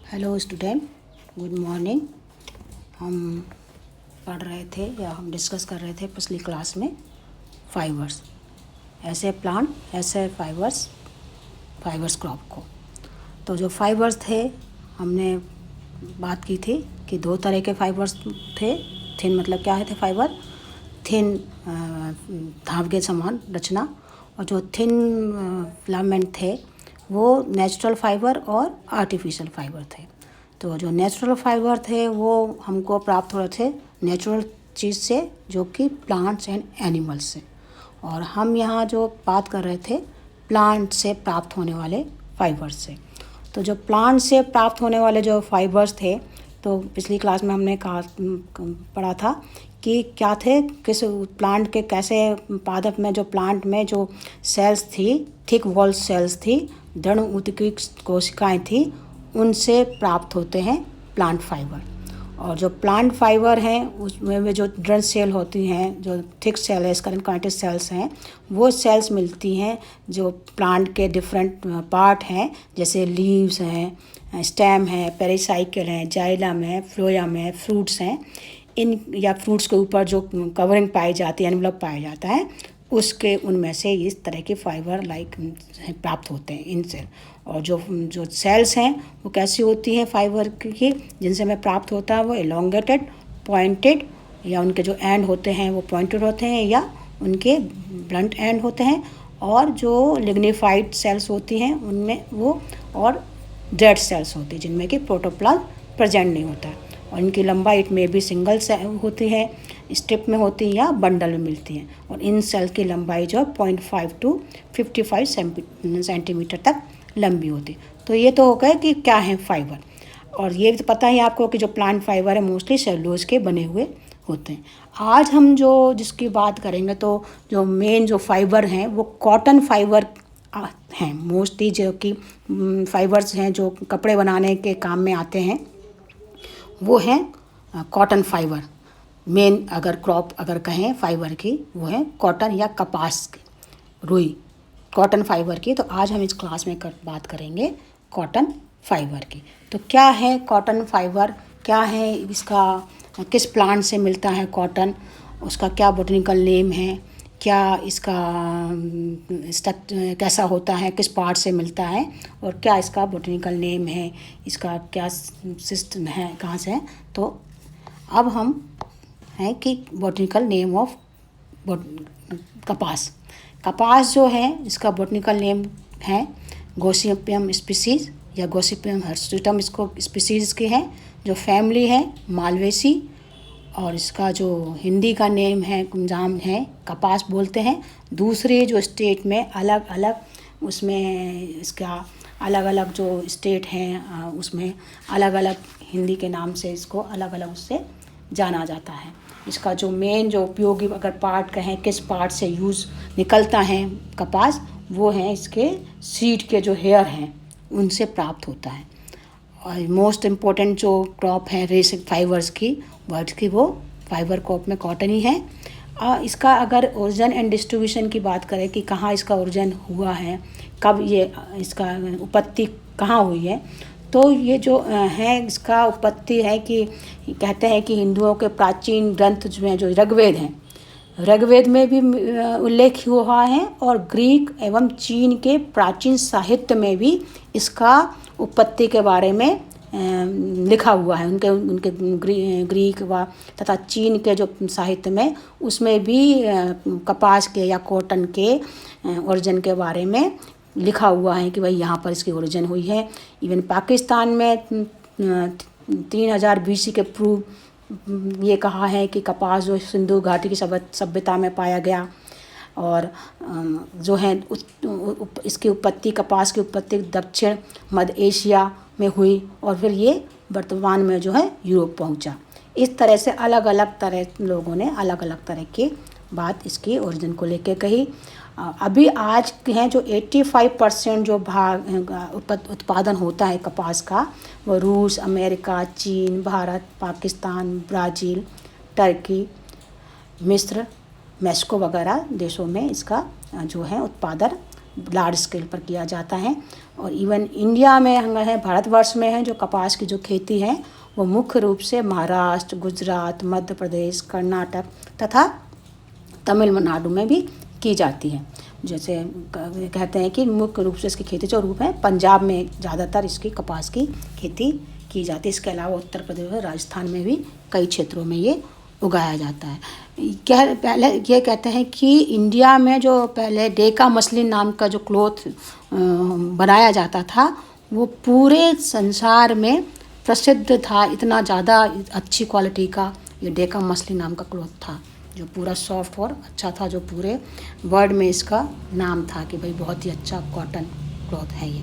Hello student, good morning. हम पढ़ रहे थे या हम डिस्कस कर रहे थे पिछली क्लास में फाइबर्स, ऐसे प्लांट ऐसे फाइबर्स क्रॉप को। तो जो फाइबर्स थे हमने बात की थी कि दो तरह के फाइबर्स थे। थिन मतलब क्या है थे फाइबर, थिन धागे समान रचना, और जो थिन फिलामेंट थे वो नेचुरल फाइबर और आर्टिफिशियल फाइबर थे। तो जो नेचुरल फाइबर थे वो हमको प्राप्त हो रहे थे नेचुरल चीज़ से, जो कि प्लांट्स एंड एनिमल्स से। और हम यहाँ जो बात कर रहे थे प्लांट से प्राप्त होने वाले फाइबर्स से। तो जो प्लांट से प्राप्त होने वाले जो फाइबर्स थे, तो पिछली क्लास में हमने पढ़ा था कि क्या थे, किस प्लांट के कैसे पादप में, जो प्लांट में जो सेल्स थी, थिक वॉल सेल्स थी, दृढ़ ऊतकी कोशिकाएं थी, उनसे प्राप्त होते हैं प्लांट फाइबर। और जो प्लांट फाइबर हैं उसमें जो दृढ़ सेल होती हैं, जो थिक सेल है, कनेक्टेड सेल्स हैं, वो सेल्स मिलती हैं जो प्लांट के डिफरेंट पार्ट हैं, जैसे लीव्स हैं, स्टेम है, पेरिसाइकिल है, जाइलम है, फ्लोएम है, फ्रूट्स हैं। इन या फ्रूट्स के ऊपर जो कवरिंग पाई जाती है, एनवलप पाया जाता है, उसके उनमें से इस तरह के फाइबर प्राप्त होते हैं इनसे। और जो जो सेल्स हैं वो कैसी होती हैं फाइबर की, जिनसे हमें प्राप्त होता है, वो एलोंगेटेड, पॉइंटेड, या उनके जो एंड होते हैं वो पॉइंटेड होते हैं या उनके ब्लंट एंड होते हैं। और जो लिग्निफाइड सेल्स होती हैं उनमें वो, और डेड सेल्स होती हैं जिनमें कि प्रोटोप्लाज्म प्रेजेंट नहीं होता है। और इनकी लंबाई में भी सिंगल होती है, स्ट्रिप में होती है या बंडल में मिलती हैं। और इन सेल की लंबाई जो 0.5 to 55 सेंटीमीटर तक लंबी होती है। तो ये तो हो गए कि क्या है फाइबर। और ये तो पता ही आपको कि जो प्लांट फाइबर है मोस्टली सेलुलोज के बने हुए होते हैं। आज हम जो जिसकी बात करेंगे, तो जो मेन जो फाइबर हैं वो कॉटन फाइबर हैं मोस्टली, जो कि फाइबर्स हैं जो कपड़े बनाने के काम में आते हैं, वो हैं कॉटन फाइबर। मेन अगर क्रॉप अगर कहें फाइबर की, वो है कॉटन या कपास की, रुई, कॉटन फाइबर की। तो आज हम इस क्लास में बात करेंगे कॉटन फाइबर की। तो क्या है कॉटन फाइबर, क्या है इसका, किस प्लांट से मिलता है कॉटन, उसका क्या बोटनिकल नेम है, क्या इसका कैसा होता है, किस पार्ट से मिलता है, और क्या इसका बोटनिकल नेम है, इसका क्या सिस्टम है, कहाँ से है। तो अब हम हैं कि बोटनिकल नेम ऑफ कपास। कपास जो है इसका बोटनिकल नेम है गॉसिपियम स्पीसीज या गॉसिपियम हिर्सुटम, इसको स्पीसीज के हैं। जो फैमिली है मालवेसी, और इसका जो हिंदी का नेम है नाम है कपास बोलते हैं। दूसरे जो स्टेट में अलग अलग, उसमें इसका अलग अलग जो स्टेट हैं उसमें अलग अलग हिंदी के नाम से इसको अलग अलग उससे जाना जाता है। इसका जो मेन जो उपयोगी अगर पार्ट कहें, किस पार्ट से यूज़ निकलता है कपास, वो हैं इसके सीड के जो हेयर हैं उनसे प्राप्त होता है। और मोस्ट इम्पोर्टेंट जो क्रॉप है रेसिक फाइबर्स की, वर्ड्स की, वो फाइबर क्रॉप में कॉटन ही है। इसका अगर ओरिजिन एंड डिस्ट्रीब्यूशन की बात करें कि कहाँ इसका ओरिजिन हुआ है, कब ये इसका उत्पत्ति कहाँ हुई है, तो ये जो है इसका उत्पत्ति है कि कहते हैं कि हिंदुओं के प्राचीन ग्रंथ में जो ऋग्वेद हैं, ऋग्वेद में भी उल्लेख हुआ है, और ग्रीक एवं चीन के प्राचीन साहित्य में भी इसका उत्पत्ति के बारे में लिखा हुआ है। उनके ग्रीक व तथा चीन के जो साहित्य में, उसमें भी कपास के या कॉटन के ओरिजिन के बारे में लिखा हुआ है कि भाई यहाँ पर इसकी ओरिजिन हुई है। इवन पाकिस्तान में 3000 BC के पूर्व ये कहा है कि कपास जो सिंधु घाटी की सभ्यता में पाया गया, और जो है इसकी उत्पत्ति, कपास की उत्पत्ति दक्षिण मध्य एशिया में हुई, और फिर ये वर्तमान में जो है यूरोप पहुंचा। इस तरह से अलग अलग तरह लोगों ने अलग अलग तरह की बात इसकी ओरिजिन को लेके कही। अभी आज हैं जो 85% जो उत्पादन होता है कपास का, वो रूस, अमेरिका, चीन, भारत, पाकिस्तान, ब्राज़ील, टर्की, मिस्र, मेक्सिको वगैरह देशों में इसका जो है उत्पादन लार्ज स्केल पर किया जाता है। और इवन इंडिया में है, भारतवर्ष में है जो कपास की जो खेती है वो मुख्य रूप से महाराष्ट्र, गुजरात, मध्य प्रदेश, कर्नाटक तथा तमिलनाडु में भी की जाती है। जैसे कहते हैं कि मुख्य रूप से इसकी खेती जो रूप है पंजाब में ज़्यादातर इसकी कपास की खेती की जाती है। इसके अलावा उत्तर प्रदेश और राजस्थान में भी कई क्षेत्रों में ये उगाया जाता है। पहले ये कहते हैं कि इंडिया में जो पहले डेका मसलिन नाम का जो क्लॉथ बनाया जाता था वो पूरे संसार में प्रसिद्ध था। इतना ज़्यादा अच्छी क्वालिटी का ये डेका मसलिन नाम का क्लॉथ था जो पूरा सॉफ्ट और अच्छा था, जो पूरे वर्ल्ड में इसका नाम था कि भाई बहुत ही अच्छा कॉटन क्लॉथ है ये।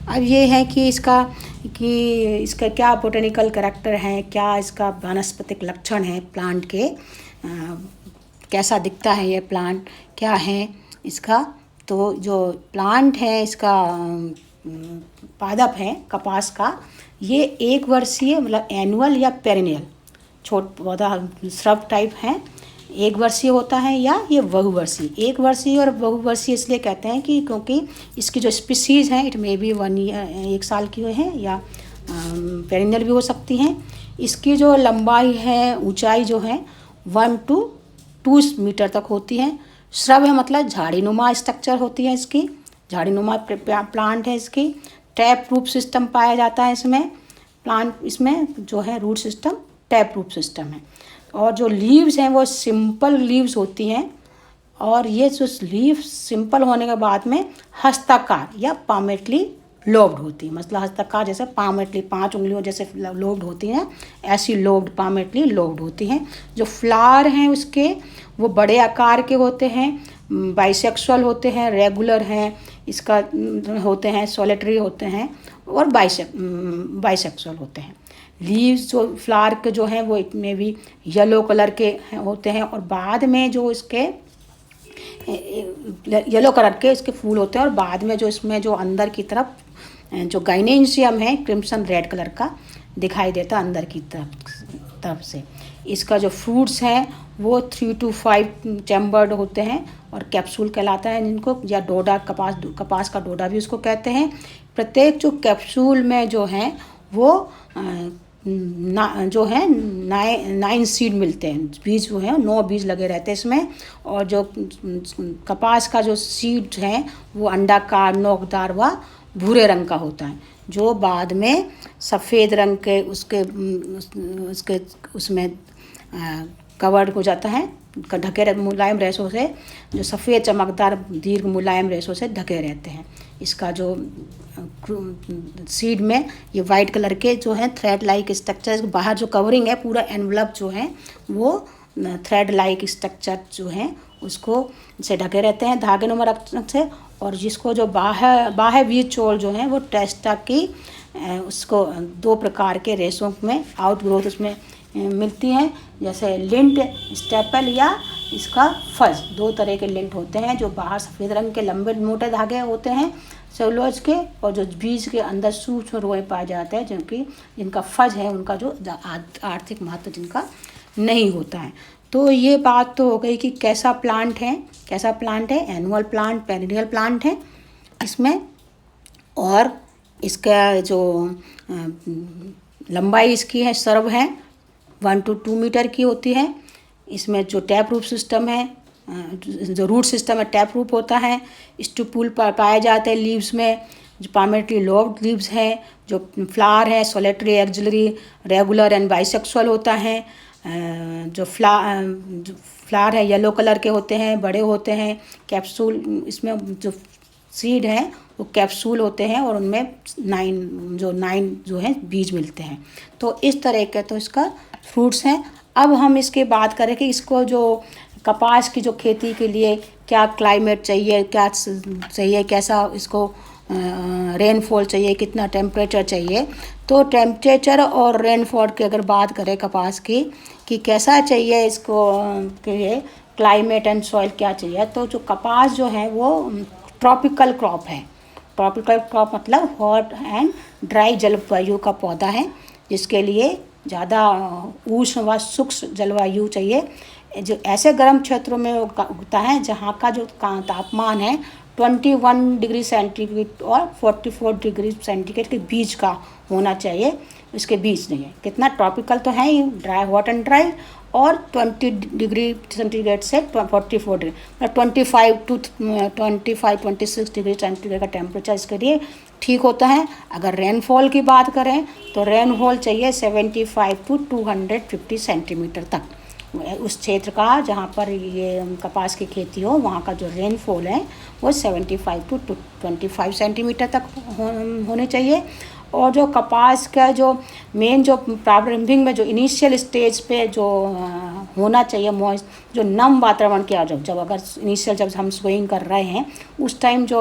अब ये है कि इसका क्या बोटेनिकल कैरेक्टर है, क्या इसका वानस्पतिक लक्षण है प्लांट के, कैसा दिखता है ये प्लांट, क्या है इसका। तो जो प्लांट है इसका पादप है कपास का, ये 1 वर्षीय मतलब एनुअल या पेरिनियल छोट पौधा श्रब टाइप है, 1 वर्षीय होता है या ये बहुवर्षीय। 1 वर्षीय और बहुवर्षीय इसलिए कहते हैं कि क्योंकि इसकी जो स्पीसीज़ हैं इट मे बी 1 साल की है या पेरिनियल भी हो सकती हैं। इसकी जो लंबाई है, ऊंचाई जो है 1 to 2 मीटर तक होती है। श्रब है मतलब झाड़ीनुमा स्ट्रक्चर होती है इसकी, झाड़ीनुमा प्लांट है इसकी। टैप रूट सिस्टम पाया जाता है इसमें प्लांट, इसमें जो है root system tap root system है। और जो लीव्स हैं वो सिंपल लीव्स होती हैं, और ये जो लीव्स सिंपल होने के बाद में हस्ताकार या पामेटली लोब्ड होती है। मतलब हस्ताकार जैसे पामेटली 5 उंगलियों जैसे लोब्ड होती हैं, ऐसी लोब्ड पामेटली लोब्ड होती हैं। जो फ्लावर हैं उसके वो बड़े आकार के होते हैं, बाइसेक्सुअल होते हैं, रेगुलर हैं इसका होते हैं, सॉलिटरी होते हैं और बाइसेक्सुअल होते हैं। लीव्स जो फ्लावर के जो हैं वो इसमें भी येलो कलर के होते हैं, और बाद में जो इसके येलो कलर के इसके फूल होते हैं, और बाद में जो इसमें जो अंदर की तरफ जो गाइनेंशियम है क्रिम्सन रेड कलर का दिखाई देता अंदर की तरफ से। इसका जो फ्रूट्स हैं वो 3 to 5 चैम्बर्ड होते हैं और कैप्सूल कहलाता है जिनको, या डोडा, कपास का डोडा भी उसको कहते हैं। प्रत्येक जो कैप्सूल में जो है वो जो है 9 सीड मिलते हैं, बीज जो है 9 बीज लगे रहते हैं इसमें। और जो कपास का जो सीड है वो अंडाकार, नोकदार व भूरे रंग का होता है, जो बाद में सफ़ेद रंग के उसमें कवर्ड हो जाता है, ढके मुलायम रेशों से, जो सफ़ेद चमकदार दीर्घ मुलायम रेशों से ढके रहते हैं। इसका जो सीड में ये वाइट कलर के जो है थ्रेड लाइक स्ट्रक्चर, बाहर जो कवरिंग है पूरा एनवलप जो है वो थ्रेड लाइक स्ट्रक्चर जो है उसको से ढके रहते हैं धागेनुमा रक्षण से। और जिसको जो बाह्य बीज छोल जो है वो टेस्टा की उसको 2 प्रकार के रेशों में आउटग्रोथ उसमें मिलती हैं, जैसे लिंट, स्टेपल या इसका फज। 2 तरह के लिंट होते हैं, जो बाहर सफ़ेद रंग के लंबे मोटे धागे होते हैं सेलुलोज के, और जो बीज के अंदर सूक्ष्म रोए पाए जाते हैं जिनका फज है, उनका जो आर्थिक महत्व जिनका नहीं होता है। तो ये बात तो हो गई कि कैसा प्लांट है, एनुअल प्लांट, पेरिनियल प्लांट है इसमें। और इसका जो लंबाई इसकी है सर्व है 1 to 2 मीटर की होती है। इसमें जो टैप रूट सिस्टम है, जो रूट सिस्टम है टैप रूट होता है। स्टुपुल पाए जाते हैं लीव्स में, जो पामेटली लोब्ड लीव्स हैं। जो फ्लावर है solitary, axillary, regular and bisexual होता है। जो फ्लावर है येलो कलर के होते हैं, बड़े होते हैं। कैप्सूल, इसमें जो सीड है वो कैप्सूल होते हैं और उनमें 9 जो है बीज मिलते हैं। तो इस तरह के तो इसका फ्रूट्स हैं। अब हम इसके बात करें कि इसको जो कपास की जो खेती के लिए क्या क्लाइमेट चाहिए, क्या चाहिए, कैसा इसको रेनफॉल चाहिए, कितना टेम्परेचर चाहिए। तो टेम्परेचर और रेनफॉल की अगर बात करें कपास की कि कैसा चाहिए इसको के लिए क्लाइमेट एंड सॉइल क्या चाहिए, तो जो कपास जो है वो ट्रॉपिकल क्रॉप है। ट्रॉपिकल क्रॉप मतलब हॉट एंड ड्राई जलवायु का पौधा है, जिसके लिए ज़्यादा उष्ण व शुष्क जलवायु चाहिए। जो ऐसे गर्म क्षेत्रों में उगता है जहाँ का जो तापमान है 21 डिग्री सेंटीग्रेड और 44 डिग्री सेंटीग्रेड के बीच का होना चाहिए, इसके बीच नहीं है। कितना ट्रॉपिकल तो है ही, ड्राई, हॉट एंड ड्राई, और 20 डिग्री सेंटीग्रेड से 44 डिग्री, मतलब 26 डिग्री सेंटीग्रेड का टेम्परेचर इसके लिए ठीक होता है। अगर रेनफॉल की बात करें तो रेनफॉल चाहिए 75 टू 250 सेंटीमीटर तक। उस क्षेत्र का जहाँ पर ये कपास की खेती हो वहाँ का जो रेनफॉल है वो 75 टू 25 सेंटीमीटर तक होने चाहिए। और जो कपास का जो मेन जो प्रारंभिक में जो इनिशियल स्टेज पे जो होना चाहिए मॉइस्ट, जो नम वातावरण किया जब अगर इनिशियल जब हम सोइंग कर रहे हैं उस टाइम जो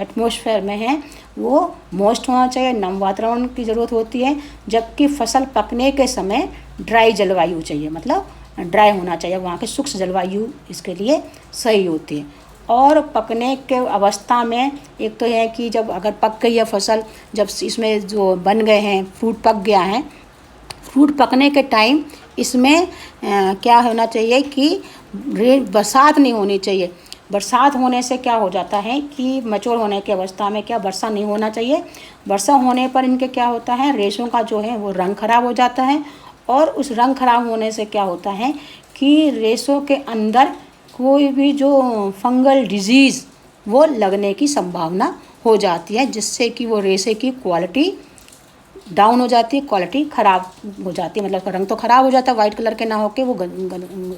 एटमॉस्फेयर में है वो मॉइस्ट होना चाहिए, नम वातावरण की ज़रूरत होती है। जबकि फसल पकने के समय ड्राई जलवायु चाहिए, मतलब ड्राई होना चाहिए, वहाँ की शुष्क जलवायु इसके लिए सही होती है। और पकने के अवस्था में एक तो है कि जब अगर पक गई है फसल, जब इसमें जो बन गए हैं, फ्रूट पक गया है, फ्रूट पकने के टाइम इसमें क्या होना चाहिए कि बरसात नहीं होनी चाहिए। बरसात होने से क्या हो जाता है कि मैच्योर होने की अवस्था में क्या वर्षा नहीं होना चाहिए। वर्षा होने पर इनके क्या होता है, रेशों का जो है वो रंग खराब हो जाता है, और उस रंग खराब होने से क्या होता है कि रेशों के अंदर कोई भी जो फंगल डिजीज़ वो लगने की संभावना हो जाती है, जिससे कि वो रेशे की क्वालिटी डाउन हो जाती है, क्वालिटी ख़राब हो जाती है। मतलब रंग तो ख़राब हो जाता है, वाइट कलर के ना होके वो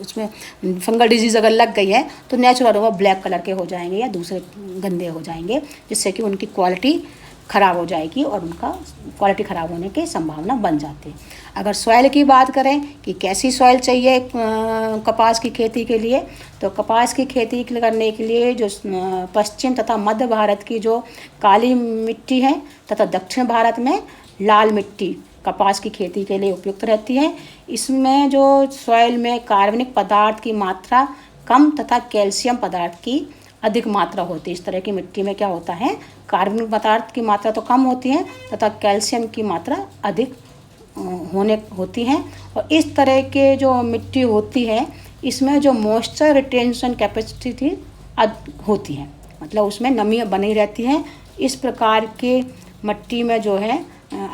उसमें फंगल डिजीज़ अगर लग गई है तो नेचुरल वो ब्लैक कलर के हो जाएंगे या दूसरे गंदे हो जाएंगे, जिससे कि उनकी क्वालिटी ख़राब हो जाएगी और उनका क्वालिटी ख़राब होने की संभावना बन जाती है। अगर सॉइल की बात करें कि कैसी सॉइल चाहिए कपास की खेती के लिए, तो कपास की खेती करने के लिए जो पश्चिम तथा मध्य भारत की जो काली मिट्टी है तथा दक्षिण भारत में लाल मिट्टी कपास की खेती के लिए उपयुक्त रहती है। इसमें जो सॉइल में कार्बनिक पदार्थ की मात्रा कम तथा कैल्शियम पदार्थ की अधिक मात्रा होती है। इस तरह की मिट्टी में क्या होता है, कार्बनिक पदार्थ की मात्रा तो कम होती है तथा कैल्शियम की मात्रा अधिक होती है। और इस तरह के जो मिट्टी होती है इसमें जो मॉइस्चर रिटेंशन कैपेसिटी होती है, मतलब उसमें नमी बनी रहती है। इस प्रकार के मिट्टी में जो है,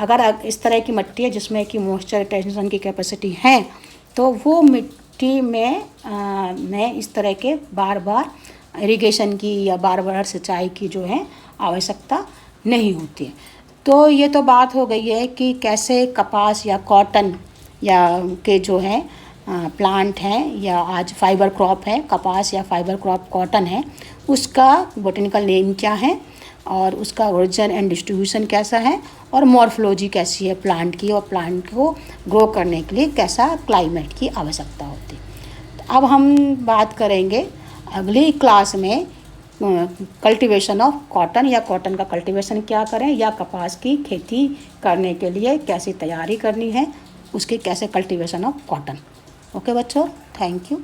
अगर इस तरह की मिट्टी है जिसमें कि मॉइस्चर रिटेंशन की कैपेसिटी है, तो वो मिट्टी में इस तरह के बार बार इरिगेशन की या बार बार सिंचाई की जो है आवश्यकता नहीं होती है। तो ये तो बात हो गई है कि कैसे कपास या कॉटन या के जो है प्लांट हैं, या आज फाइबर क्रॉप है कपास या फाइबर क्रॉप कॉटन है, उसका बोटेनिकल नेम क्या है और उसका ओरिजिन एंड डिस्ट्रीब्यूशन कैसा है और मॉर्फोलॉजी कैसी है प्लांट की, और प्लांट को ग्रो करने के लिए कैसा क्लाइमेट की आवश्यकता होती है। तो अब हम बात करेंगे अगली क्लास में कल्टीवेशन ऑफ कॉटन, या कॉटन का कल्टीवेशन क्या करें, या कपास की खेती करने के लिए कैसी तैयारी करनी है, उसकी कैसे कल्टीवेशन ऑफ कॉटन। ओके बच्चों, थैंक यू।